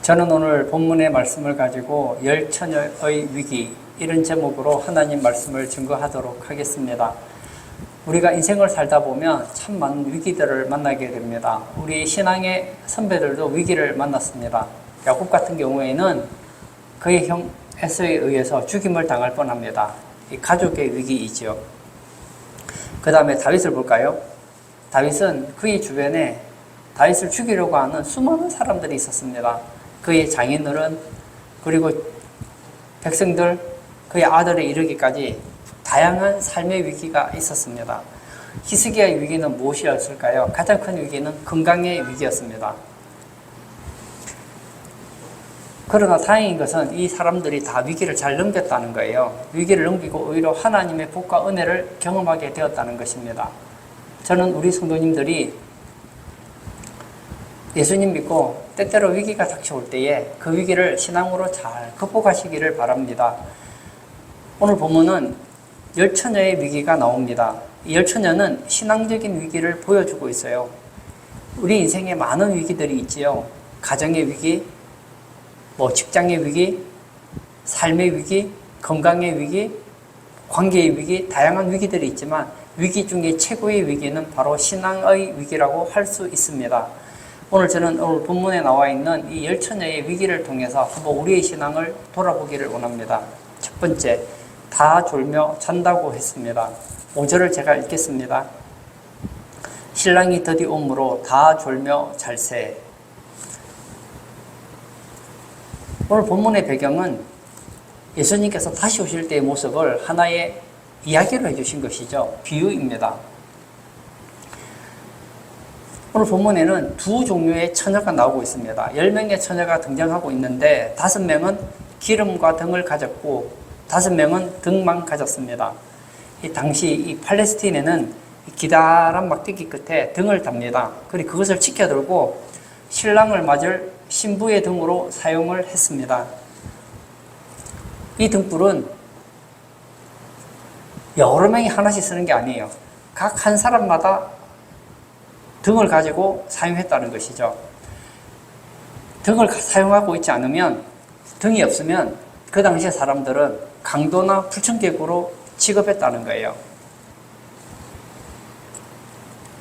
저는 오늘 본문의 말씀을 가지고 열처녀의 위기 이런 제목으로 하나님 말씀을 증거하도록 하겠습니다. 우리가 인생을 살다 보면 참 많은 위기들을 만나게 됩니다. 우리 신앙의 선배들도 위기를 만났습니다. 야곱 같은 경우에는 그의 형 에서에 의해서 죽임을 당할 뻔합니다. 이 가족의 위기이지요. 그 다음에 다윗을 볼까요? 다윗은 그의 주변에 다윗을 죽이려고 하는 수많은 사람들이 있었습니다. 그의 장인어른 그리고 백성들 그의 아들에 이르기까지 다양한 삶의 위기가 있었습니다. 히스기야의 위기는 무엇이었을까요? 가장 큰 위기는 건강의 위기였습니다. 그러나 다행인 것은 이 사람들이 다 위기를 잘 넘겼다는 거예요. 위기를 넘기고 오히려 하나님의 복과 은혜를 경험하게 되었다는 것입니다. 저는 우리 성도님들이 예수님 믿고 때때로 위기가 닥쳐올 때에 그 위기를 신앙으로 잘 극복하시기를 바랍니다. 오늘 본문은 열처녀의 위기가 나옵니다. 이 열처녀는 신앙적인 위기를 보여주고 있어요. 우리 인생에 많은 위기들이 있지요. 가정의 위기, 직장의 위기, 삶의 위기, 건강의 위기, 관계의 위기, 다양한 위기들이 있지만 위기 중에 최고의 위기는 바로 신앙의 위기라고 할 수 있습니다. 오늘 저는 오늘 본문에 나와 있는 이 열처녀의 위기를 통해서 한번 우리의 신앙을 돌아보기를 원합니다. 첫 번째, 다 졸며 잔다고 했습니다. 5절을 제가 읽겠습니다. 신랑이 더디 오므로 다 졸며 잘세. 오늘 본문의 배경은 예수님께서 다시 오실 때의 모습을 하나의 이야기로 해주신 것이죠. 비유입니다. 오늘 본문에는 두 종류의 처녀가 나오고 있습니다. 10명의 처녀가 등장하고 있는데 5명은 기름과 등을 가졌고 5명은 등만 가졌습니다. 이 당시 이 팔레스틴에는 기다란 막대기 끝에 등을 답니다. 그리고 그것을 치켜들고 신랑을 맞을 신부의 등으로 사용을 했습니다. 이 등불은 여러 명이 하나씩 쓰는 게 아니에요. 각 한 사람마다 등을 가지고 사용했다는 것이죠. 등을 사용하고 있지 않으면, 등이 없으면 그 당시의 사람들은 강도나 불청객으로 취급했다는 거예요.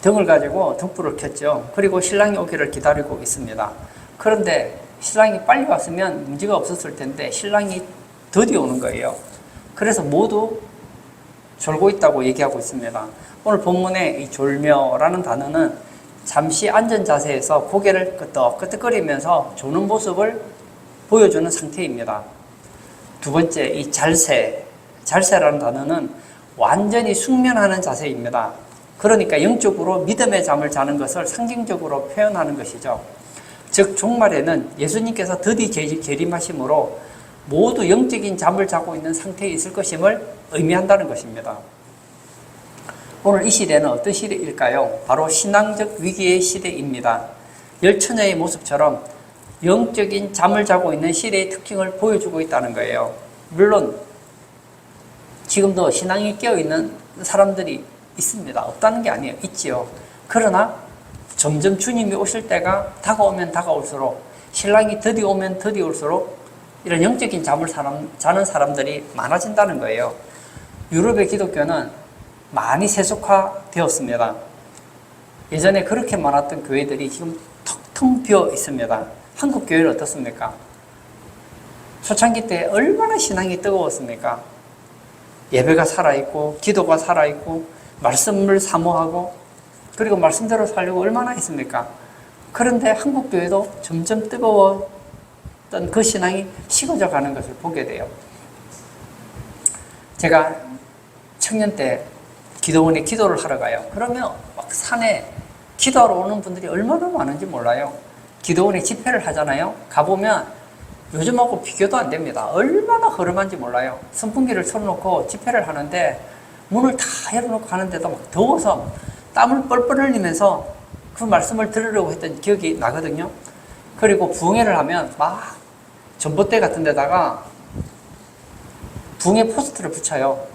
등을 가지고 등불을 켰죠. 그리고 신랑이 오기를 기다리고 있습니다. 그런데 신랑이 빨리 왔으면 문제가 없었을 텐데 신랑이 더디 오는 거예요. 그래서 모두 졸고 있다고 얘기하고 있습니다. 오늘 본문에 이 졸며라는 단어는 잠시 앉은 자세에서 고개를 끄덕끄덕거리면서 조는 모습을 보여주는 상태입니다. 두 번째, 이 잘세라는 단어는 완전히 숙면하는 자세입니다. 그러니까 영적으로 믿음의 잠을 자는 것을 상징적으로 표현하는 것이죠. 즉 종말에는 예수님께서 드디 재림하심으로 모두 영적인 잠을 자고 있는 상태에 있을 것임을 의미한다는 것입니다. 오늘 이 시대는 어떤 시대일까요? 바로 신앙적 위기의 시대입니다. 열처녀의 모습처럼 영적인 잠을 자고 있는 시대의 특징을 보여주고 있다는 거예요. 물론 지금도 신앙이 깨어있는 사람들이 있습니다. 없다는 게 아니에요. 있지요. 그러나 점점 주님이 오실 때가 다가오면 다가올수록 신랑이 더디 오면 더디 올수록 이런 영적인 잠을 자는 사람들이 많아진다는 거예요. 유럽의 기독교는 많이 세속화되었습니다. 예전에 그렇게 많았던 교회들이 지금 텅텅 비어 있습니다. 한국 교회는 어떻습니까? 초창기 때 얼마나 신앙이 뜨거웠습니까? 예배가 살아있고 기도가 살아있고 말씀을 사모하고 그리고 말씀대로 살려고 얼마나 했습니까? 그런데 한국 교회도 점점 뜨거웠던 그 신앙이 식어져 가는 것을 보게 돼요. 제가 청년 때 기도원에 기도를 하러 가요. 그러면 막 산에 기도하러 오는 분들이 얼마나 많은지 몰라요. 기도원에 집회를 하잖아요. 가보면 요즘하고 비교도 안 됩니다. 얼마나 허름한지 몰라요. 선풍기를 틀어놓고 집회를 하는데 문을 다 열어놓고 하는데도 막 더워서 땀을 뻘뻘 흘리면서 그 말씀을 들으려고 했던 기억이 나거든요. 그리고 부흥회를 하면 막 전봇대 같은 데다가 부흥회 포스터를 붙여요.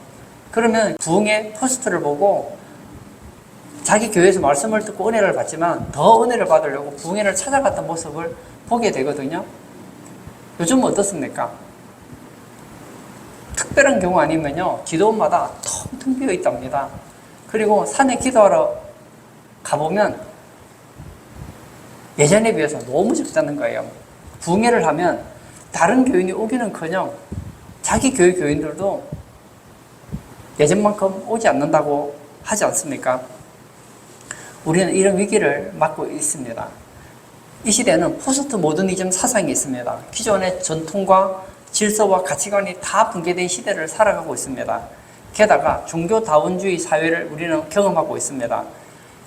그러면 부흥의 포스터를 보고 자기 교회에서 말씀을 듣고 은혜를 받지만 더 은혜를 받으려고 부흥회를 찾아갔던 모습을 보게 되거든요. 요즘은 어떻습니까? 특별한 경우 아니면요, 기도원마다 텅텅 비어 있답니다. 그리고 산에 기도하러 가보면 예전에 비해서 너무 적다는 거예요. 부흥회를 하면 다른 교인이 오기는커녕 자기 교회 교인들도 예전만큼 오지 않는다고 하지 않습니까? 우리는 이런 위기를 맞고 있습니다. 이 시대는 포스트 모더니즘 사상이 있습니다. 기존의 전통과 질서와 가치관이 다 붕괴된 시대를 살아가고 있습니다. 게다가 종교다원주의 사회를 우리는 경험하고 있습니다.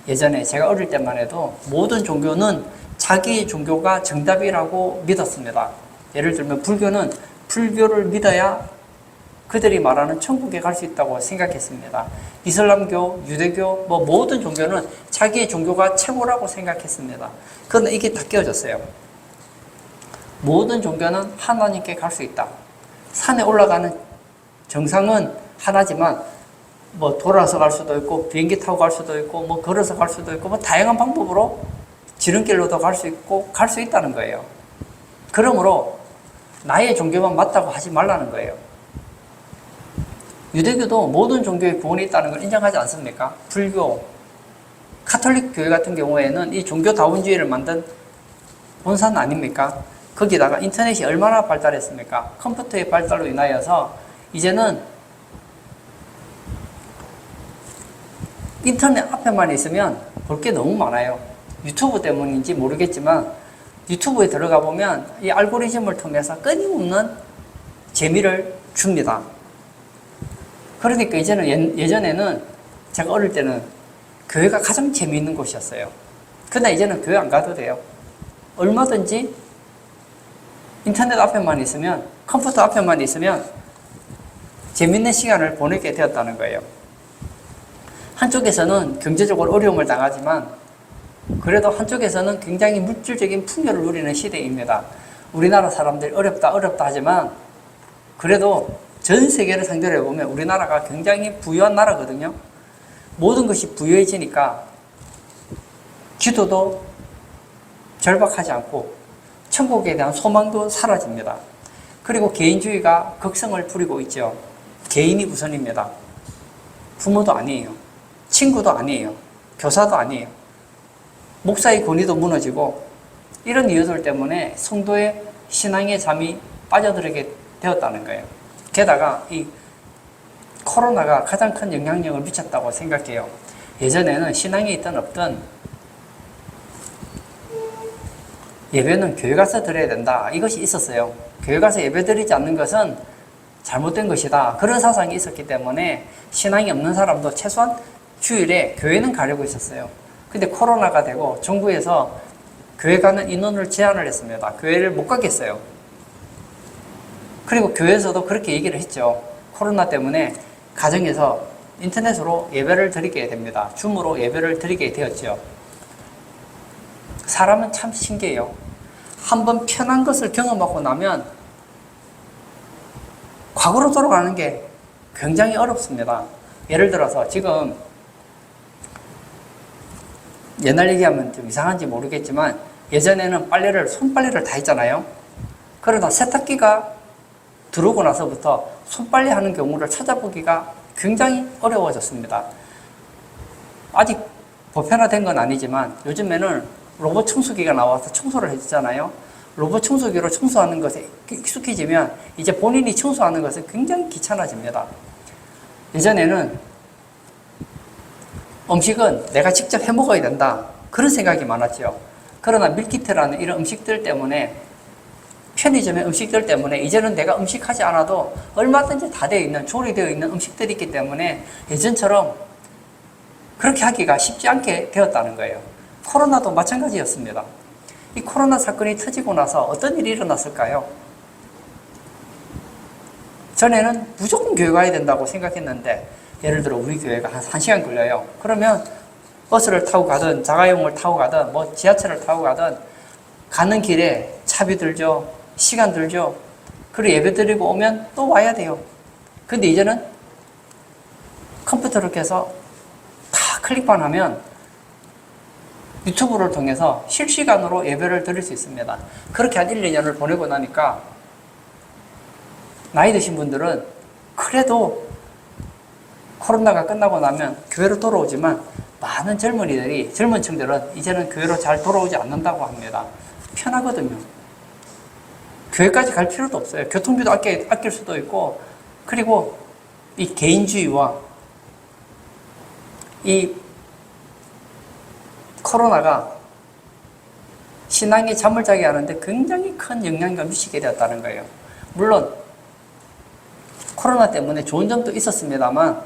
예전에 제가 어릴 때만 해도 모든 종교는 자기 종교가 정답이라고 믿었습니다. 예를 들면 불교는 불교를 믿어야 그들이 말하는 천국에 갈 수 있다고 생각했습니다. 이슬람교, 유대교, 모든 종교는 자기의 종교가 최고라고 생각했습니다. 그런데 이게 다 깨어졌어요. 모든 종교는 하나님께 갈 수 있다. 산에 올라가는 정상은 하나지만 돌아서 갈 수도 있고 비행기 타고 갈 수도 있고 걸어서 갈 수도 있고 다양한 방법으로 지름길로도 갈 수 있고 갈 수 있다는 거예요. 그러므로 나의 종교만 맞다고 하지 말라는 거예요. 유대교도 모든 종교의 구원이 있다는 걸 인정하지 않습니까? 불교, 카톨릭 교회 같은 경우에는 이 종교다원주의를 만든 본산 아닙니까? 거기다가 인터넷이 얼마나 발달했습니까? 컴퓨터의 발달로 인하여서 이제는 인터넷 앞에만 있으면 볼 게 너무 많아요. 유튜브 때문인지 모르겠지만 유튜브에 들어가 보면 이 알고리즘을 통해서 끊임없는 재미를 줍니다. 그러니까 이제는 예전에는 제가 어릴 때는 교회가 가장 재미있는 곳이었어요. 근데 이제는 교회 안 가도 돼요. 얼마든지 인터넷 앞에만 있으면, 컴퓨터 앞에만 있으면 재밌는 시간을 보내게 되었다는 거예요. 한쪽에서는 경제적으로 어려움을 당하지만 그래도 한쪽에서는 굉장히 물질적인 풍요를 누리는 시대입니다. 우리나라 사람들이 어렵다 하지만 그래도 전 세계를 상대로 해보면 우리나라가 굉장히 부유한 나라거든요. 모든 것이 부유해지니까 기도도 절박하지 않고 천국에 대한 소망도 사라집니다. 그리고 개인주의가 극성을 부리고 있죠. 개인이 우선입니다. 부모도 아니에요. 친구도 아니에요. 교사도 아니에요. 목사의 권위도 무너지고 이런 이유들 때문에 성도의 신앙의 잠이 빠져들게 되었다는 거예요. 게다가 이 코로나가 가장 큰 영향력을 미쳤다고 생각해요. 예전에는 신앙이 있든 없든 예배는 교회 가서 드려야 된다. 이것이 있었어요. 교회 가서 예배 드리지 않는 것은 잘못된 것이다. 그런 사상이 있었기 때문에 신앙이 없는 사람도 최소한 주일에 교회는 가려고 했었어요. 근데 코로나가 되고 정부에서 교회 가는 인원을 제한을 했습니다. 교회를 못 가겠어요. 그리고 교회에서도 그렇게 얘기를 했죠. 코로나 때문에 가정에서 인터넷으로 예배를 드리게 됩니다. 줌으로 예배를 드리게 되었죠. 사람은 참 신기해요. 한번 편한 것을 경험하고 나면 과거로 돌아가는 게 굉장히 어렵습니다. 예를 들어서 지금 옛날 얘기하면 좀 이상한지 모르겠지만 예전에는 손빨래를 다 했잖아요. 그러다 세탁기가 들어오고 나서부터 손빨래 하는 경우를 찾아보기가 굉장히 어려워졌습니다. 아직 보편화된 건 아니지만 요즘에는 로봇 청소기가 나와서 청소를 해주잖아요. 로봇 청소기로 청소하는 것에 익숙해지면 이제 본인이 청소하는 것은 굉장히 귀찮아집니다. 예전에는 음식은 내가 직접 해 먹어야 된다. 그런 생각이 많았죠. 그러나 밀키트라는 이런 음식들 때문에 편의점의 음식들 때문에 이제는 내가 음식하지 않아도 얼마든지 다 되어 있는, 조리되어 있는 음식들이 있기 때문에 예전처럼 그렇게 하기가 쉽지 않게 되었다는 거예요. 코로나도 마찬가지였습니다. 이 코로나 사건이 터지고 나서 어떤 일이 일어났을까요? 전에는 무조건 교회 가야 된다고 생각했는데 예를 들어 우리 교회가 한 1시간 걸려요. 그러면 버스를 타고 가든 자가용을 타고 가든 지하철을 타고 가든 가는 길에 차비 들죠. 시간 들죠. 그리고 예배 드리고 오면 또 와야 돼요. 근데 이제는 컴퓨터를 켜서 다 클릭만 하면 유튜브를 통해서 실시간으로 예배를 드릴 수 있습니다. 그렇게 한 1, 2년을 보내고 나니까 나이 드신 분들은 그래도 코로나가 끝나고 나면 교회로 돌아오지만 많은 젊은 층들은 이제는 교회로 잘 돌아오지 않는다고 합니다. 편하거든요. 교회까지 갈 필요도 없어요. 교통비도 아낄 수도 있고, 그리고 이 개인주의와 이 코로나가 신앙이 잠을 자게 하는데 굉장히 큰 영향을 미치게 되었다는 거예요. 물론 코로나 때문에 좋은 점도 있었습니다만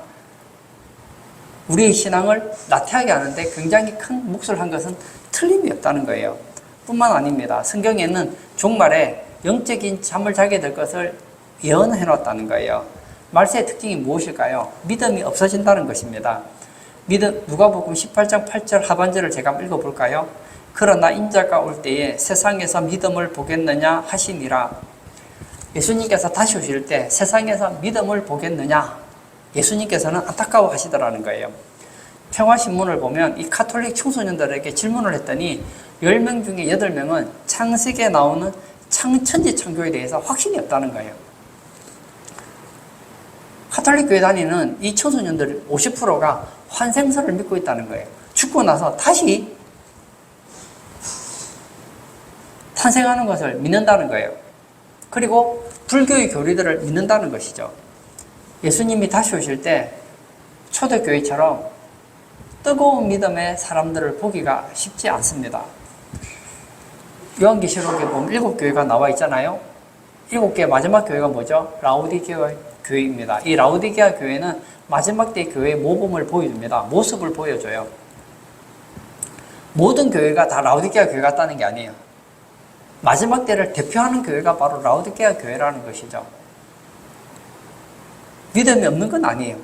우리의 신앙을 나태하게 하는데 굉장히 큰 몫을 한 것은 틀림이 없다는 거예요. 뿐만 아닙니다. 성경에는 종말에 영적인 잠을 자게 될 것을 예언해 놨다는 거예요. 말세의 특징이 무엇일까요? 믿음이 없어진다는 것입니다. 누가복음 18장 8절 하반절을 제가 한번 읽어볼까요? 그러나 인자가 올 때에 세상에서 믿음을 보겠느냐 하시니라. 예수님께서 다시 오실 때 세상에서 믿음을 보겠느냐? 예수님께서는 안타까워 하시더라는 거예요. 평화신문을 보면 이 가톨릭 청소년들에게 질문을 했더니 10명 중에 8명은 창세기에 나오는 천지 창조에 대해서 확신이 없다는 거예요. 가톨릭 교회 다니는 이 청소년들 50%가 환생설을 믿고 있다는 거예요. 죽고 나서 다시 탄생하는 것을 믿는다는 거예요. 그리고 불교의 교리들을 믿는다는 것이죠. 예수님이 다시 오실 때 초대교회처럼 뜨거운 믿음의 사람들을 보기가 쉽지 않습니다. 요한계시록에 보면 7교회가 나와 있잖아요. 7개의 마지막 교회가 뭐죠? 라오디게아 교회입니다. 이 라오디게아 교회는 마지막 때 교회의 모범을 보여줍니다. 모습을 보여줘요. 모든 교회가 다 라오디게아 교회 같다는 게 아니에요. 마지막 때를 대표하는 교회가 바로 라오디게아 교회라는 것이죠. 믿음이 없는 건 아니에요.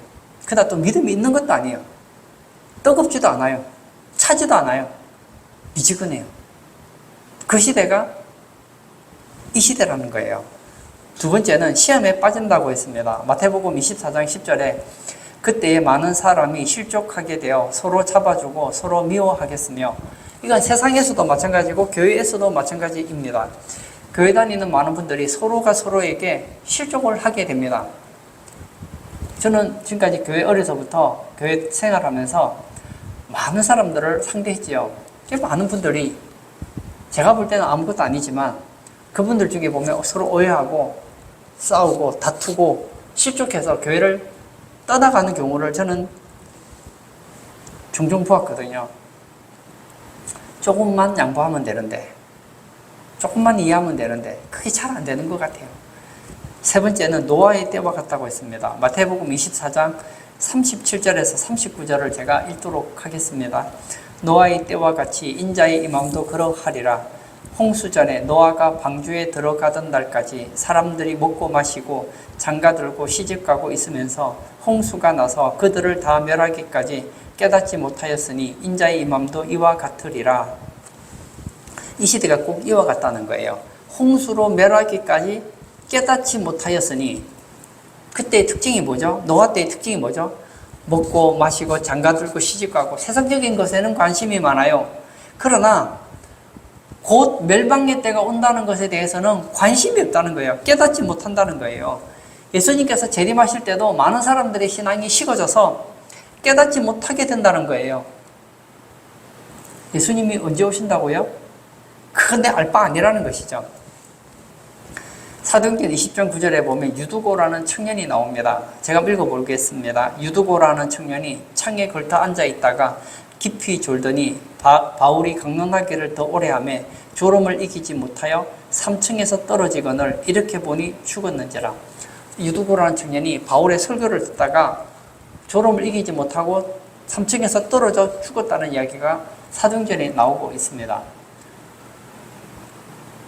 그러나 또 믿음이 있는 것도 아니에요. 뜨겁지도 않아요. 차지도 않아요. 미지근해요. 그 시대가 이 시대라는 거예요. 두 번째는 시험에 빠진다고 했습니다. 마태복음 24장 10절에 그때에 많은 사람이 실족하게 되어 서로 잡아주고 서로 미워하겠으며, 이건 세상에서도 마찬가지고 교회에서도 마찬가지입니다. 교회 다니는 많은 분들이 서로가 서로에게 실족을 하게 됩니다. 저는 지금까지 교회 어려서부터 교회 생활하면서 많은 사람들을 상대했지요. 많은 분들이 제가 볼 때는 아무것도 아니지만 그분들 중에 보면 서로 오해하고 싸우고 다투고 실족해서 교회를 떠나가는 경우를 저는 종종 보았거든요. 조금만 양보하면 되는데, 조금만 이해하면 되는데 그게 잘 안 되는 것 같아요. 세 번째는 노아의 때와 같다고 했습니다. 마태복음 24장 37절에서 39절을 제가 읽도록 하겠습니다. 노아의 때와 같이 인자의 임함도 그러하리라. 홍수전에 노아가 방주에 들어가던 날까지 사람들이 먹고 마시고 장가들고 시집가고 있으면서 홍수가 나서 그들을 다 멸하기까지 깨닫지 못하였으니 인자의 임함도 이와 같으리라. 이 시대가 꼭 이와 같다는 거예요. 홍수로 멸하기까지 깨닫지 못하였으니, 그때의 특징이 뭐죠? 노아 때의 특징이 뭐죠? 먹고 마시고 장가들고 시집가고 세상적인 것에는 관심이 많아요. 그러나 곧 멸망의 때가 온다는 것에 대해서는 관심이 없다는 거예요. 깨닫지 못한다는 거예요. 예수님께서 재림하실 때도 많은 사람들의 신앙이 식어져서 깨닫지 못하게 된다는 거예요. 예수님이 언제 오신다고요? 그건 내 알 바 아니라는 것이죠. 사도행전 20장 9절에 보면 유두고라는 청년이 나옵니다. 제가 읽어보겠습니다. 유두고라는 청년이 창에 걸터 앉아 있다가 깊이 졸더니 바울이 강론하기를 더 오래 하며 졸음을 이기지 못하여 3층에서 떨어지거늘 이렇게 보니 죽었는지라. 유두고라는 청년이 바울의 설교를 듣다가 졸음을 이기지 못하고 3층에서 떨어져 죽었다는 이야기가 사도행전에 나오고 있습니다.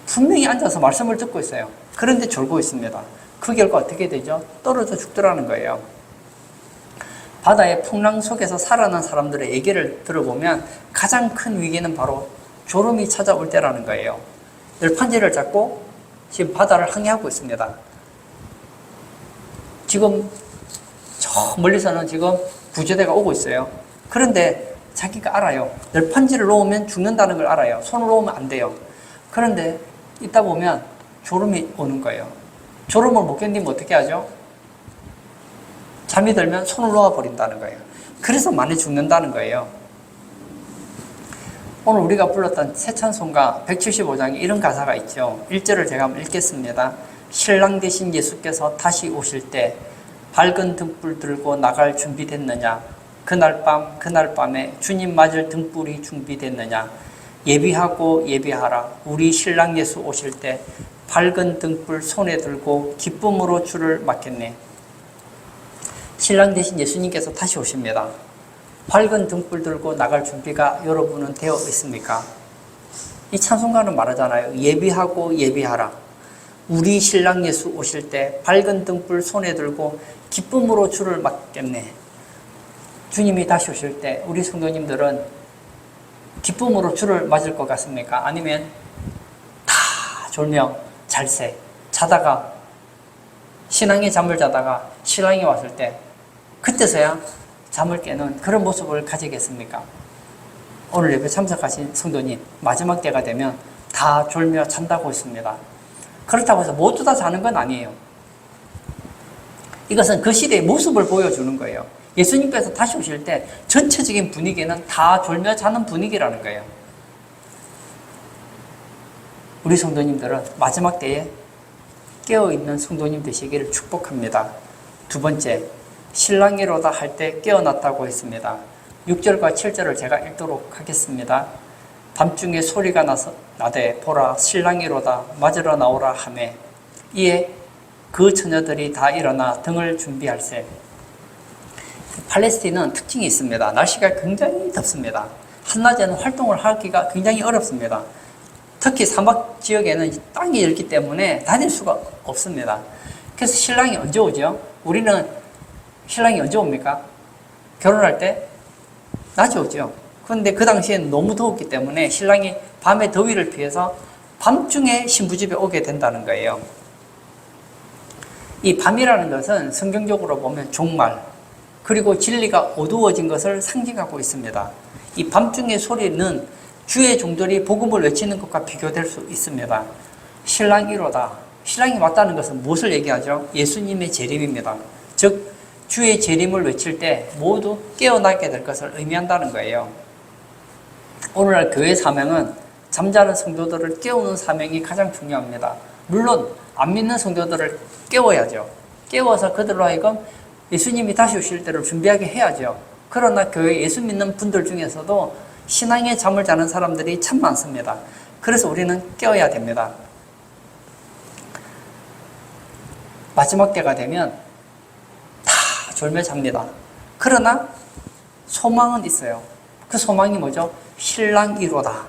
분명히 앉아서 말씀을 듣고 있어요. 그런데 졸고 있습니다. 그 결과 어떻게 되죠? 떨어져 죽더라는 거예요. 바다의 풍랑 속에서 살아난 사람들의 얘기를 들어보면 가장 큰 위기는 바로 졸음이 찾아올 때라는 거예요. 널판지를 잡고 지금 바다를 항해하고 있습니다. 지금 저 멀리서는 지금 구조대가 오고 있어요. 그런데 자기가 알아요. 널판지를 놓으면 죽는다는 걸 알아요. 손을 놓으면 안 돼요. 그런데 있다 보면 졸음이 오는 거예요. 졸음을 못 견디면 어떻게 하죠? 잠이 들면 손을 놓아버린다는 거예요. 그래서 많이 죽는다는 거예요. 오늘 우리가 불렀던 새 찬송가 175장에 이런 가사가 있죠. 1절을 제가 한번 읽겠습니다. 신랑 되신 예수께서 다시 오실 때 밝은 등불 들고 나갈 준비됐느냐? 그날 밤에 주님 맞을 등불이 준비됐느냐? 예비하고 예비하라. 우리 신랑 예수 오실 때 밝은 등불 손에 들고 기쁨으로 주를 맞겠네. 신랑 되신 예수님께서 다시 오십니다. 밝은 등불 들고 나갈 준비가 여러분은 되어 있습니까? 이 찬송가는 말하잖아요. 예비하고 예비하라. 우리 신랑 예수 오실 때 밝은 등불 손에 들고 기쁨으로 주를 맞겠네. 주님이 다시 오실 때 우리 성도님들은 기쁨으로 주를 맞을 것 같습니까? 아니면 다 졸며 잘새 자다가 신앙의 잠을 자다가 신랑이 왔을 때 그때서야 잠을 깨는 그런 모습을 가지겠습니까? 오늘 예배 참석하신 성도님 마지막 때가 되면 다 졸며 잔다고 했습니다. 그렇다고 해서 모두 다 자는 건 아니에요. 이것은 그 시대의 모습을 보여주는 거예요. 예수님께서 다시 오실 때 전체적인 분위기는 다 졸며 자는 분위기라는 거예요. 우리 성도님들은 마지막 때에 깨어있는 성도님 되시기를 축복합니다. 두 번째, 신랑이로다 할 때 깨어났다고 했습니다. 6절과 7절을 제가 읽도록 하겠습니다. 밤중에 소리가 나되 보라 신랑이로다 맞으러 나오라 하매 이에 그 처녀들이 다 일어나 등을 준비할세. 팔레스틴은 특징이 있습니다. 날씨가 굉장히 덥습니다. 한낮에는 활동을 하기가 굉장히 어렵습니다. 특히 사막 지역에는 땅이 넓기 때문에 다닐 수가 없습니다. 그래서 신랑이 언제 오죠? 우리는 신랑이 언제 옵니까? 결혼할 때 낮에 오죠. 그런데 그 당시에는 너무 더웠기 때문에 신랑이 밤의 더위를 피해서 밤중에 신부집에 오게 된다는 거예요. 이 밤이라는 것은 성경적으로 보면 종말, 그리고 진리가 어두워진 것을 상징하고 있습니다. 이 밤중의 소리는 주의 종들이 복음을 외치는 것과 비교될 수 있습니다. 신랑이로다. 신랑이 왔다는 것은 무엇을 얘기하죠? 예수님의 재림입니다. 즉 주의 재림을 외칠 때 모두 깨어나게 될 것을 의미한다는 거예요. 오늘날 교회 사명은 잠자는 성도들을 깨우는 사명이 가장 중요합니다. 물론 안 믿는 성도들을 깨워야죠. 깨워서 그들로 하여금 예수님이 다시 오실 때를 준비하게 해야죠. 그러나 교회 예수 믿는 분들 중에서도 신앙의 잠을 자는 사람들이 참 많습니다. 그래서 우리는 깨어야 됩니다. 마지막 때가 되면 다 졸며 잡니다. 그러나 소망은 있어요. 그 소망이 뭐죠? 신랑이로다.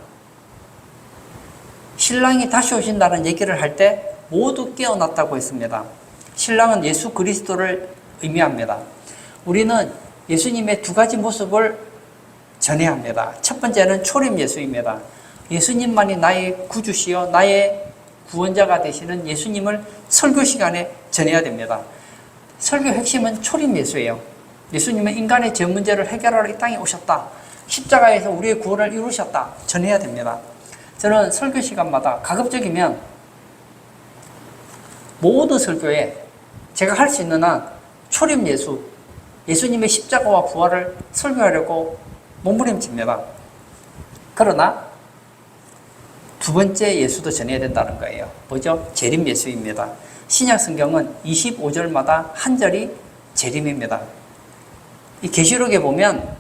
신랑이 다시 오신다는 얘기를 할 때 모두 깨어났다고 했습니다. 신랑은 예수 그리스도를 의미합니다. 우리는 예수님의 두 가지 모습을 전해야 합니다. 첫 번째는 초림 예수입니다. 예수님만이 나의 구주시여 나의 구원자가 되시는 예수님을 설교 시간에 전해야 됩니다. 설교 핵심은 초림 예수예요. 예수님은 인간의 죄 문제를 해결하러 이 땅에 오셨다. 십자가에서 우리의 구원을 이루셨다. 전해야 됩니다. 저는 설교 시간마다 가급적이면 모든 설교에 제가 할 수 있는 한 초림 예수, 예수님의 십자가와 부활을 설교하려고 몸부림칩니다. 그러나 두 번째 예수도 전해야 된다는 거예요. 뭐죠? 재림 예수입니다. 신약 성경은 25절마다 한 절이 재림입니다. 이 계시록에 보면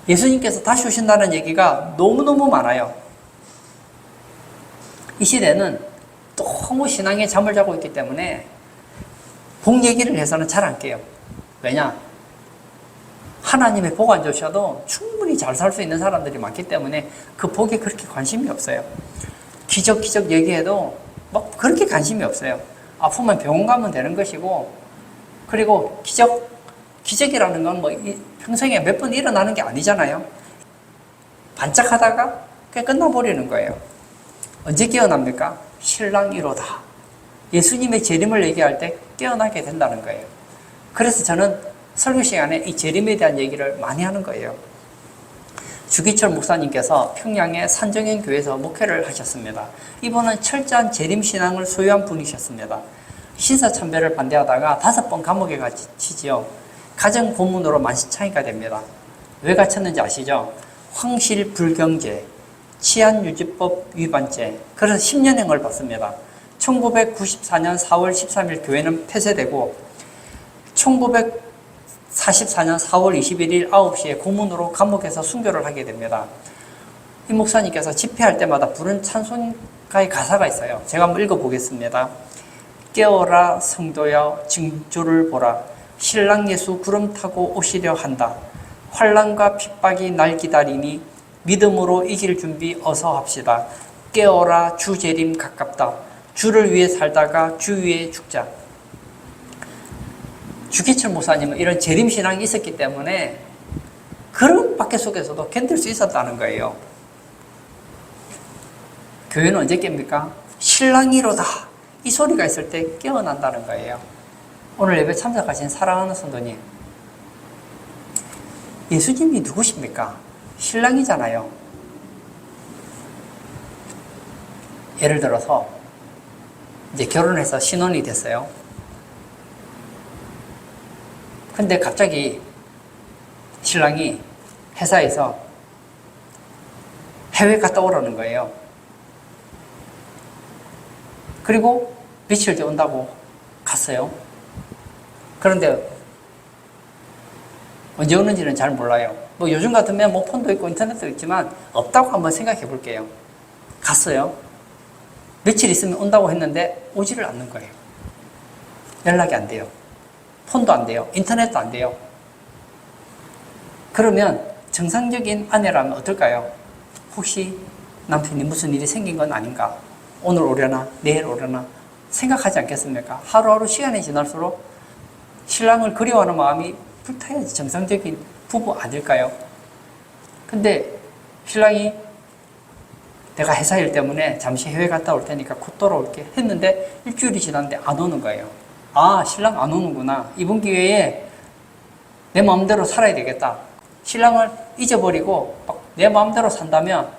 예수님께서 다시 오신다는 얘기가 너무너무 많아요. 이 시대는 너무 신앙에 잠을 자고 있기 때문에 복 얘기를 해서는 잘 안 깨요. 왜냐? 하나님의 복 안 주셔도 충분히 잘 살 수 있는 사람들이 많기 때문에 그 복에 그렇게 관심이 없어요. 기적 얘기해도 뭐 그렇게 관심이 없어요. 아프면 병원 가면 되는 것이고, 그리고 기적이라는 건 뭐 평생에 몇 번 일어나는 게 아니잖아요. 반짝하다가 그냥 끝나버리는 거예요. 언제 깨어납니까? 신랑이로다. 예수님의 재림을 얘기할 때 깨어나게 된다는 거예요. 그래서 저는 설교 시간에 이 재림에 대한 얘기를 많이 하는 거예요. 주기철 목사님께서 평양의 산정현교회에서 목회를 하셨습니다. 이분은 철저한 재림신앙을 소유한 분이셨습니다. 신사참배를 반대하다가 5번 감옥에 갇히지요. 가정 고문으로 만신창이가 됩니다. 왜 갇혔는지 아시죠? 황실불경죄, 치안유지법 위반죄, 그래서 10년형을 받습니다. 1994년 4월 13일 교회는 폐쇄되고 1944년 4월 21일 9시에 고문으로 감옥에서 순교를 하게 됩니다. 이 목사님께서 집회할 때마다 부른 찬송가의 가사가 있어요. 제가 한번 읽어보겠습니다. 깨어라 성도여 징조를 보라. 신랑 예수 구름 타고 오시려 한다. 환난과 핍박이 날 기다리니 믿음으로 이길 준비 어서 합시다. 깨어라 주 재림 가깝다. 주를 위해 살다가 주 위에 죽자. 주기철 목사님은 이런 재림신앙이 있었기 때문에 그런 박해 속에서도 견딜 수 있었다는 거예요. 교회는 언제 깹니까? 신랑이로다 이 소리가 있을 때 깨어난다는 거예요. 오늘 예배 참석하신 사랑하는 성도님, 예수님이 누구십니까? 신랑이잖아요. 예를 들어서 이제 결혼해서 신혼이 됐어요. 근데 갑자기 신랑이 회사에서 해외 갔다 오라는 거예요. 그리고 며칠 뒤에 온다고 갔어요. 그런데 언제 오는지는 잘 몰라요. 뭐 요즘 같으면 뭐 폰도 있고 인터넷도 있지만 없다고 한번 생각해 볼게요. 갔어요. 며칠 있으면 온다고 했는데 오지를 않는 거예요. 연락이 안 돼요. 폰도 안 돼요. 인터넷도 안 돼요. 그러면 정상적인 아내라면 어떨까요? 혹시 남편이 무슨 일이 생긴 건 아닌가? 오늘 오려나? 내일 오려나? 생각하지 않겠습니까? 하루하루 시간이 지날수록 신랑을 그리워하는 마음이 불타야지 정상적인 부부 아닐까요? 근데 신랑이 내가 회사 일 때문에 잠시 해외 갔다 올 테니까 곧 돌아올게 했는데 일주일이 지났는데 안 오는 거예요. 아, 신랑 안 오는구나. 이번 기회에 내 마음대로 살아야 되겠다. 신랑을 잊어버리고 내 마음대로 산다면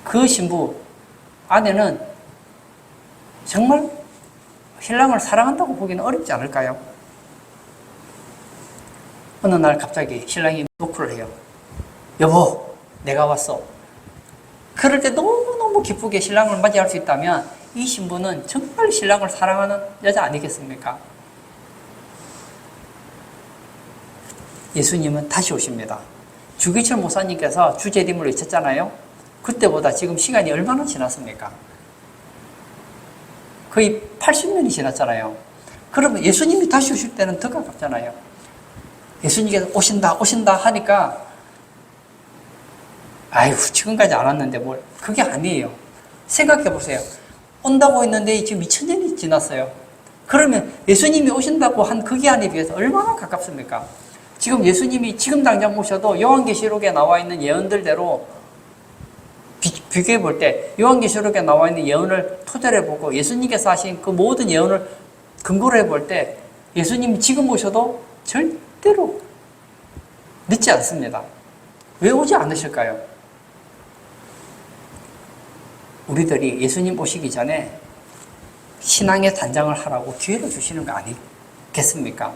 그 신부, 아내는 정말 신랑을 사랑한다고 보기는 어렵지 않을까요? 어느 날 갑자기 신랑이 노크를 해요. 여보, 내가 왔어. 그럴 때 너무너무 기쁘게 신랑을 맞이할 수 있다면 이 신부는 정말 신랑을 사랑하는 여자 아니겠습니까? 예수님은 다시 오십니다. 주기철 목사님께서 주재림을 외쳤잖아요. 그때보다 지금 시간이 얼마나 지났습니까? 거의 80년이 지났잖아요. 그러면 예수님이 다시 오실 때는 더 가깝잖아요. 예수님께서 오신다 하니까 아이고 지금까지 안 왔는데 뭘, 그게 아니에요. 생각해 보세요. 온다고 했는데 지금 2000년이 지났어요. 그러면 예수님이 오신다고 한 그 기한에 비해서 얼마나 가깝습니까? 지금 예수님이 지금 당장 오셔도 요한계시록에 나와 있는 예언들대로 비교해 볼 때 요한계시록에 나와 있는 예언을 토대로 해보고 예수님께서 하신 그 모든 예언을 근거로 해볼 때 예수님이 지금 오셔도 절대로 늦지 않습니다. 왜 오지 않으실까요? 우리들이 예수님 오시기 전에 신앙의 단장을 하라고 기회를 주시는 거 아니겠습니까?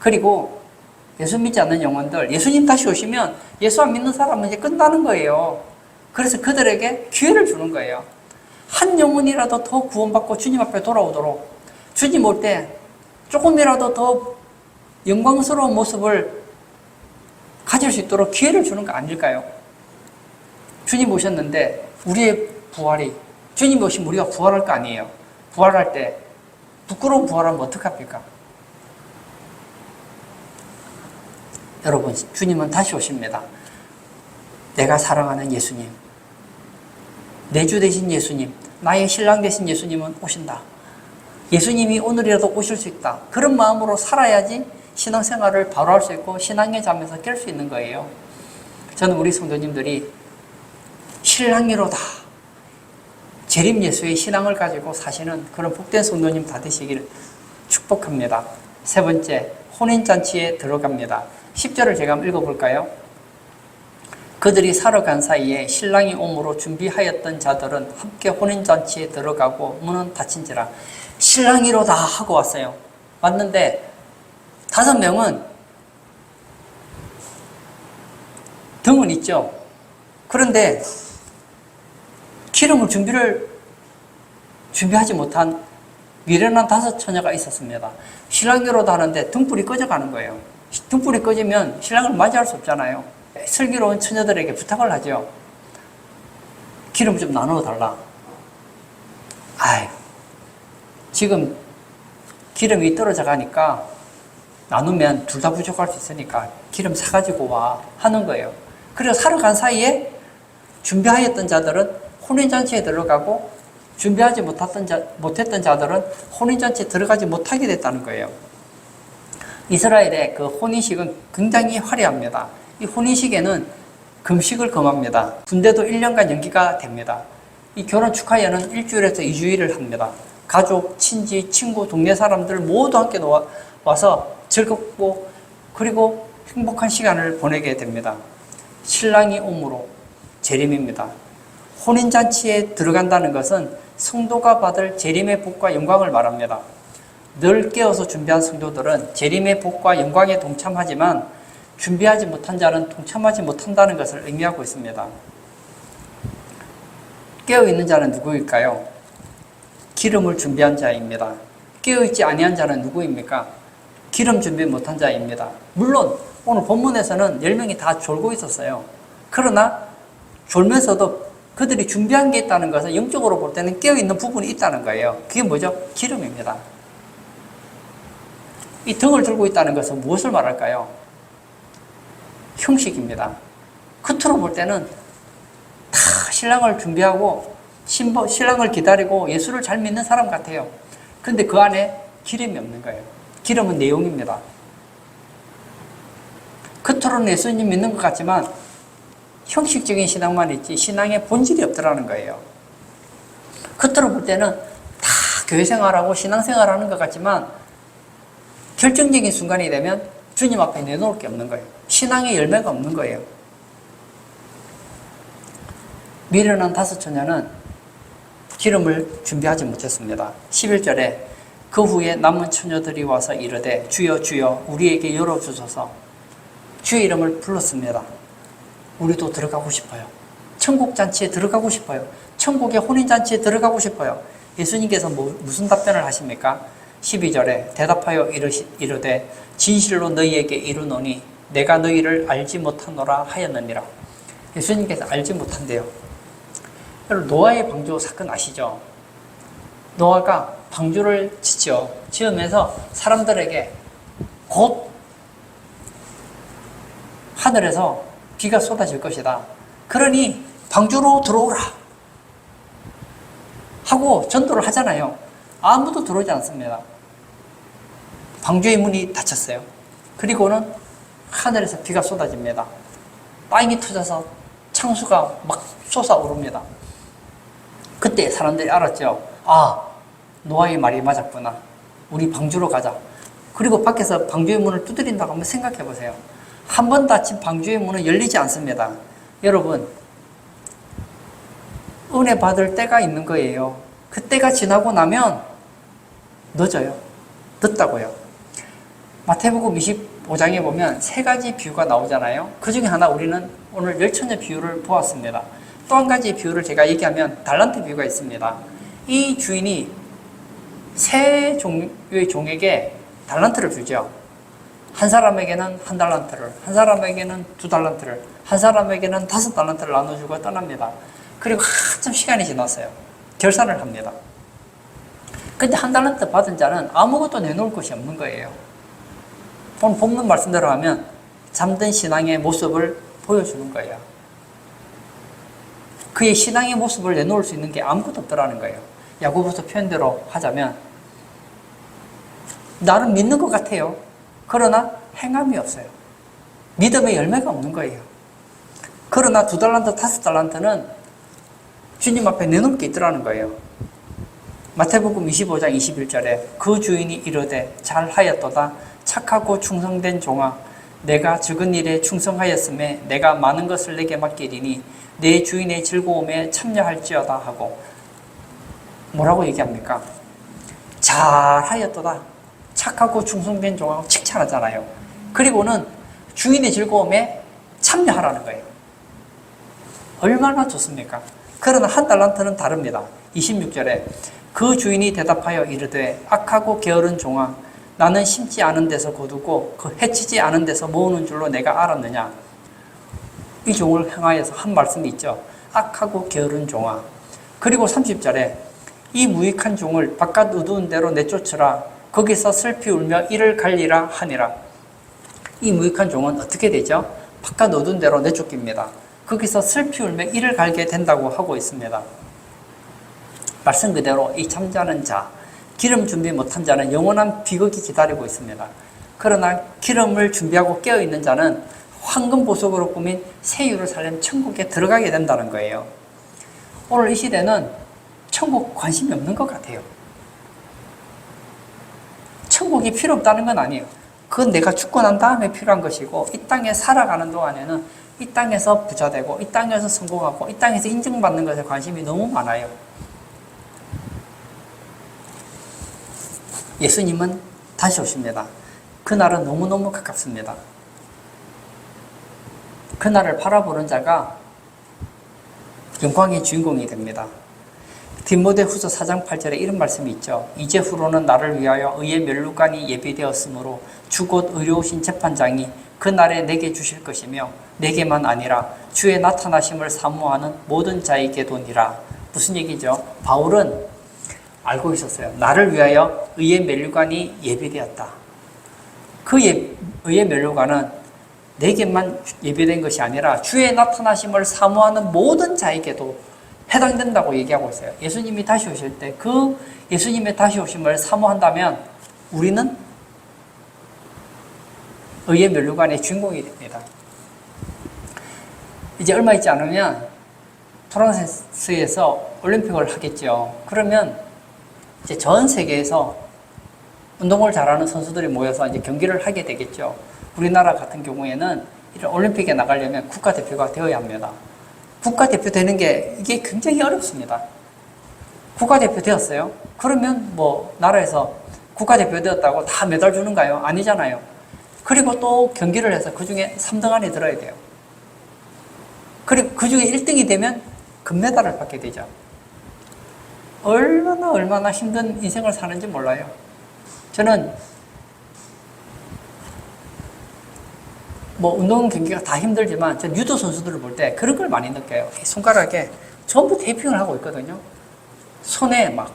그리고 예수 믿지 않는 영혼들, 예수님 다시 오시면 예수 안 믿는 사람은 이제 끝나는 거예요. 그래서 그들에게 기회를 주는 거예요. 한 영혼이라도 더 구원받고 주님 앞에 돌아오도록, 주님 올 때 조금이라도 더 영광스러운 모습을 가질 수 있도록 기회를 주는 거 아닐까요? 주님 오셨는데 우리의 부활이, 주님 오시면 우리가 부활할 거 아니에요. 부활할 때 부끄러운 부활하면 어떡합니까? 여러분, 주님은 다시 오십니다. 내가 사랑하는 예수님, 내 주 되신 예수님, 나의 신랑 되신 예수님은 오신다. 예수님이 오늘이라도 오실 수 있다. 그런 마음으로 살아야지 신앙생활을 바로 할 수 있고 신앙의 잠에서 깰 수 있는 거예요. 저는 우리 성도님들이 신랑이로다, 재림 예수의 신앙을 가지고 사시는 그런 복된 성도님 다 되시기를 축복합니다. 세 번째, 혼인잔치에 들어갑니다. 10절을 제가 한번 읽어볼까요? 그들이 사러 간 사이에 신랑이 오므로 준비하였던 자들은 함께 혼인잔치에 들어가고 문은 닫힌지라. 신랑이로다 하고 왔어요. 왔는데 5명은 등은 있죠. 그런데 기름을 준비하지 못한 미련한 5 처녀가 있었습니다. 신랑이로다 하는데 등불이 꺼져가는 거예요. 등불이 꺼지면 신랑을 맞이할 수 없잖아요. 슬기로운 처녀들에게 부탁을 하죠. 기름 좀 나눠 달라. 지금 기름이 떨어져 가니까 나누면 둘 다 부족할 수 있으니까 기름 사가지고 와 하는 거예요. 그래서 사러 간 사이에 준비하였던 자들은 혼인잔치에 들어가고 준비하지 못했던 자들은 혼인잔치에 들어가지 못하게 됐다는 거예요. 이스라엘의 그 혼인식은 굉장히 화려합니다. 이 혼인식에는 금식을 금합니다. 군대도 1년간 연기가 됩니다. 이 결혼 축하회는 1주일에서 2주일을 합니다. 가족, 친지, 친구, 동네 사람들 모두 함께 와서 즐겁고 그리고 행복한 시간을 보내게 됩니다. 신랑이 오므로 재림입니다. 혼인잔치에 들어간다는 것은 성도가 받을 재림의 복과 영광을 말합니다. 늘 깨어서 준비한 성도들은 재림의 복과 영광에 동참하지만 준비하지 못한 자는 동참하지 못한다는 것을 의미하고 있습니다. 깨어있는 자는 누구일까요? 기름을 준비한 자입니다. 깨어있지 아니한 자는 누구입니까? 기름 준비 못한 자입니다. 물론 오늘 본문에서는 10명이 다 졸고 있었어요. 그러나 졸면서도 그들이 준비한 게 있다는 것은 영적으로 볼 때는 깨어있는 부분이 있다는 거예요. 그게 뭐죠? 기름입니다. 이 등을 들고 있다는 것은 무엇을 말할까요? 형식입니다. 겉으로 볼 때는 다 신랑을 준비하고 신랑을 기다리고 예수를 잘 믿는 사람 같아요. 그런데 그 안에 기름이 없는 거예요. 기름은 내용입니다. 겉으로는 예수님 믿는 것 같지만 형식적인 신앙만 있지 신앙의 본질이 없더라는 거예요. 겉으로 볼 때는 다 교회 생활하고 신앙 생활하는 것 같지만 결정적인 순간이 되면 주님 앞에 내놓을 게 없는 거예요. 신앙의 열매가 없는 거예요. 미련한 5 처녀는 기름을 준비하지 못했습니다. 11절에 그 후에 남은 처녀들이 와서 이르되 주여 주여 우리에게 열어주소서. 주의 이름을 불렀습니다. 우리도 들어가고 싶어요. 천국 잔치에 들어가고 싶어요. 천국의 혼인잔치에 들어가고 싶어요. 예수님께서 무슨 답변을 하십니까? 12절에 대답하여 이르되 진실로 너희에게 이르노니 내가 너희를 알지 못하노라 하였느니라. 예수님께서 알지 못한대요. 여러분 노아의 방주 사건 아시죠? 노아가 방주를 지으면서 사람들에게 곧 하늘에서 비가 쏟아질 것이다. 그러니 방주로 들어오라 하고 전도를 하잖아요. 아무도 들어오지 않습니다. 방주의 문이 닫혔어요. 그리고는 하늘에서 비가 쏟아집니다. 땅이 터져서 창수가 막 솟아오릅니다. 그때 사람들이 알았죠. 노아의 말이 맞았구나. 우리 방주로 가자. 그리고 밖에서 방주의 문을 두드린다고 한번 생각해 보세요. 한 번 닫힌 방주의 문은 열리지 않습니다. 여러분, 은혜 받을 때가 있는 거예요. 그 때가 지나고 나면 늦어요. 늦다고요. 마태복음 25장에 보면 3가지 비유가 나오잖아요. 그 중에 하나 우리는 오늘 열처녀 비유를 보았습니다. 또 한 가지 비유를 제가 얘기하면 달란트 비유가 있습니다. 이 주인이 3 종류의 종에게 달란트를 주죠. 한 사람에게는 1달란트를, 한 사람에게는 2달란트를, 한 사람에게는 5달란트를 나눠주고 떠납니다. 그리고 한참 시간이 지났어요. 결산을 합니다. 근데 1달란트 받은 자는 아무것도 내놓을 것이 없는 거예요. 오늘 본문 말씀대로 하면 잠든 신앙의 모습을 보여주는 거예요. 그의 신앙의 모습을 내놓을 수 있는 게 아무것도 없더라는 거예요. 야고보서 표현대로 하자면 나는 믿는 것 같아요. 그러나 행함이 없어요. 믿음의 열매가 없는 거예요. 그러나 2달란트, 5달란트는 주님 앞에 내놓을 게 있더라는 거예요. 마태복음 25장 21절에 그 주인이 이르되 잘하였도다 착하고 충성된 종아 내가 적은 일에 충성하였음에 내가 많은 것을 내게 맡기리니 내 주인의 즐거움에 참여할지어다 하고 뭐라고 얘기합니까? 잘하였도다. 착하고 충성된 종하고 칭찬하잖아요. 그리고는 주인의 즐거움에 참여하라는 거예요. 얼마나 좋습니까? 그러나 한 달란트는 다릅니다. 26절에 그 주인이 대답하여 이르되 악하고 게으른 종아 나는 심지 않은 데서 거두고 그 해치지 않은 데서 모으는 줄로 내가 알았느냐. 이 종을 향하여서 한 말씀이 있죠. 악하고 게으른 종아. 그리고 30절에 이 무익한 종을 바깥 어두운 데로 내쫓으라. 거기서 슬피 울며 이를 갈리라 하니라. 이 무익한 종은 어떻게 되죠? 바깥 어두운 데로 내쫓깁니다. 거기서 슬피 울며 이를 갈게 된다고 하고 있습니다. 말씀 그대로 이 잠자는 자, 기름 준비 못한 자는 영원한 비극이 기다리고 있습니다. 그러나 기름을 준비하고 깨어있는 자는 황금 보석으로 꾸민 세유를 살린 천국에 들어가게 된다는 거예요. 오늘 이 시대는 천국 관심이 없는 것 같아요. 천국이 필요 없다는 건 아니에요. 그건 내가 죽고 난 다음에 필요한 것이고 이 땅에 살아가는 동안에는 이 땅에서 부자 되고 이 땅에서 성공하고 이 땅에서 인정받는 것에 관심이 너무 많아요. 예수님은 다시 오십니다. 그날은 너무너무 가깝습니다. 그날을 바라보는 자가 영광의 주인공이 됩니다. 디모데후서 4장 8절에 이런 말씀이 있죠. 이제 후로는 나를 위하여 의의 면류관이 예비되었으므로 주 곧 의로우신 재판장이 그날에 내게 주실 것이며 내게만 아니라 주의 나타나심을 사모하는 모든 자에게도니라. 무슨 얘기죠? 바울은 알고 있었어요. 나를 위하여 의의 면류관이 예비되었다. 그 의의 면류관은 내게만 예비된 것이 아니라 주의 나타나심을 사모하는 모든 자에게도 해당된다고 얘기하고 있어요. 예수님이 다시 오실 때 그 예수님의 다시 오심을 사모한다면 우리는 의의 면류관의 주인공이 됩니다. 이제 얼마 있지 않으면 프랑스에서 올림픽을 하겠죠. 그러면 이제 전 세계에서 운동을 잘하는 선수들이 모여서 이제 경기를 하게 되겠죠. 우리나라 같은 경우에는 이런 올림픽에 나가려면 국가대표가 되어야 합니다. 국가대표 되는 게 이게 굉장히 어렵습니다. 국가대표 되었어요? 그러면 뭐 나라에서 국가대표 되었다고 다 메달 주는가요? 아니잖아요. 그리고 또 경기를 해서 그 중에 3등 안에 들어야 돼요. 그리고 그 중에 1등이 되면 금메달을 받게 되죠. 얼마나 힘든 인생을 사는지 몰라요. 저는 뭐 운동 경기가 다 힘들지만 전 유도 선수들을 볼 때 그런 걸 많이 느껴요. 손가락에 전부 테이핑을 하고 있거든요. 손에 막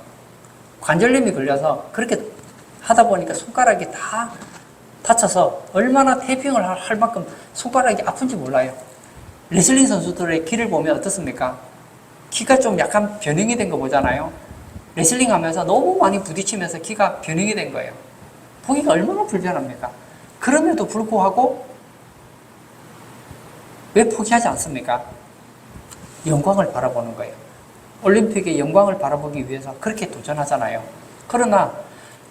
관절염이 걸려서 그렇게 하다 보니까 손가락이 다 다쳐서 얼마나 테이핑을 할 만큼 손가락이 아픈지 몰라요. 레슬링 선수들의 키를 보면 어떻습니까? 키가 좀 약간 변형이 된 거 보잖아요. 레슬링 하면서 너무 많이 부딪히면서 키가 변형이 된 거예요. 보기가 얼마나 불편합니까? 그럼에도 불구하고 왜 포기하지 않습니까? 영광을 바라보는 거예요. 올림픽의 영광을 바라보기 위해서 그렇게 도전하잖아요. 그러나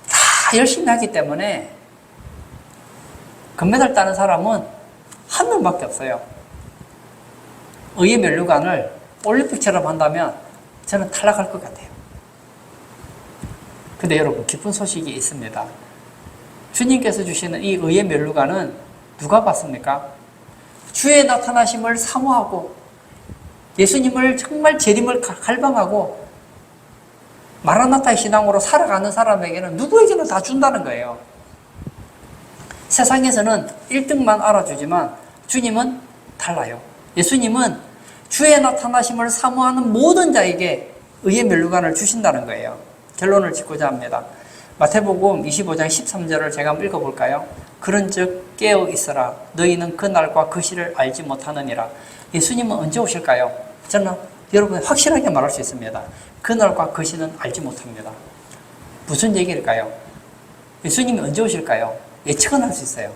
다 열심히 하기 때문에 금메달 따는 사람은 한 명밖에 없어요. 의의 면류관을 올림픽처럼 한다면 저는 탈락할 것 같아요. 근데 여러분 기쁜 소식이 있습니다. 주님께서 주시는 이 의의 면류관은 누가 받습니까? 주의 나타나심을 사모하고 예수님을 정말 재림을 갈망하고 마라나타의 신앙으로 살아가는 사람에게는 누구에게나 다 준다는 거예요. 세상에서는 1등만 알아주지만 주님은 달라요. 예수님은 주의 나타나심을 사모하는 모든 자에게 의의 면류관을 주신다는 거예요. 결론을 짓고자 합니다. 마태복음 25장 13절을 제가 한번 읽어볼까요? 그런즉 깨어 있어라. 너희는 그 날과 그 시를 알지 못하느니라. 예수님은 언제 오실까요? 저는 여러분 확실하게 말할 수 있습니다. 그 날과 그 시는 알지 못합니다. 무슨 얘기일까요? 예수님이 언제 오실까요? 예측은 할 수 있어요.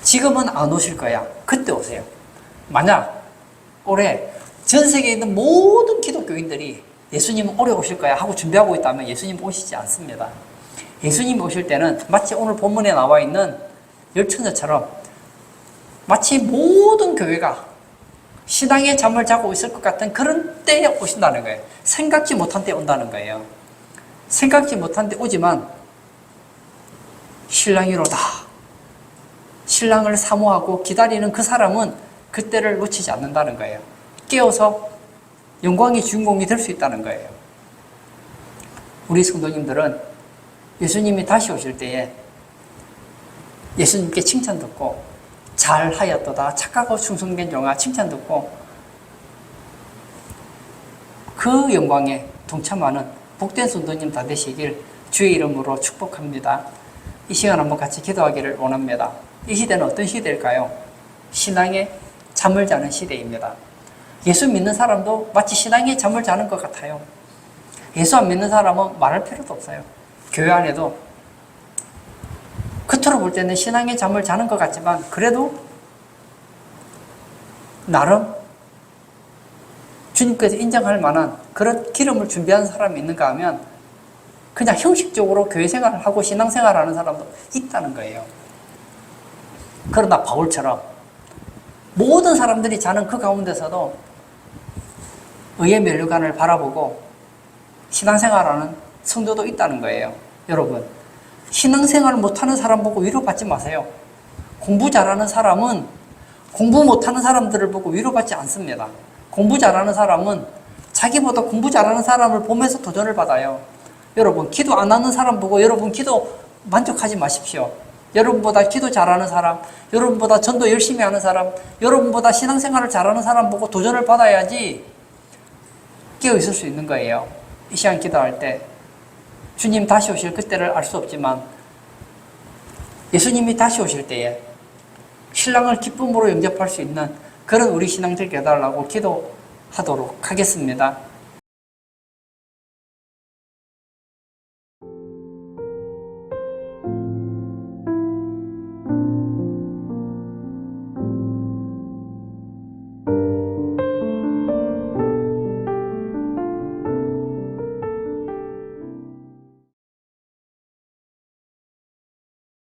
지금은 안 오실 거야. 그때 오세요. 만약 올해 전 세계에 있는 모든 기독교인들이 예수님은 올해 오실 거야 하고 준비하고 있다면 예수님 오시지 않습니다. 예수님 오실 때는 마치 오늘 본문에 나와 있는 열처녀처럼 마치 모든 교회가 신앙의 잠을 자고 있을 것 같은 그런 때에 오신다는 거예요. 생각지 못한 때 온다는 거예요. 생각지 못한 때 오지만 신랑이로다. 신랑을 사모하고 기다리는 그 사람은 그때를 놓치지 않는다는 거예요. 깨어서 영광의 주인공이 될 수 있다는 거예요. 우리 성도님들은 예수님이 다시 오실 때에 예수님께 칭찬 듣고 잘하였도다 착하고 충성된 종아 칭찬 듣고 그 영광에 동참하는 복된 성도님 다 되시길 주의 이름으로 축복합니다. 이 시간 한번 같이 기도하기를 원합니다. 이 시대는 어떤 시대일까요? 신앙의 잠을 자는 시대입니다. 예수 믿는 사람도 마치 신앙의 잠을 자는 것 같아요. 예수 안 믿는 사람은 말할 필요도 없어요. 교회 안에도 겉으로 볼 때는 신앙의 잠을 자는 것 같지만 그래도 나름 주님께서 인정할 만한 그런 기름을 준비한 사람이 있는가 하면 그냥 형식적으로 교회 생활을 하고 신앙 생활을 하는 사람도 있다는 거예요. 그러나 바울처럼 모든 사람들이 자는 그 가운데서도 의의 면류관을 바라보고 신앙생활하는 성도도 있다는 거예요. 여러분, 신앙생활을 못하는 사람 보고 위로받지 마세요. 공부 잘하는 사람은 공부 못하는 사람들을 보고 위로받지 않습니다. 공부 잘하는 사람은 자기보다 공부 잘하는 사람을 보면서 도전을 받아요. 여러분, 기도 안 하는 사람 보고 여러분 기도 만족하지 마십시오. 여러분보다 기도 잘하는 사람, 여러분보다 전도 열심히 하는 사람, 여러분보다 신앙생활을 잘하는 사람 보고 도전을 받아야지 깨어 있을 수 있는 거예요. 이 시간 기도할 때 주님 다시 오실 그때를 알 수 없지만 예수님이 다시 오실 때에 신랑을 기쁨으로 영접할 수 있는 그런 우리 신앙들 깨달으라고 기도하도록 하겠습니다.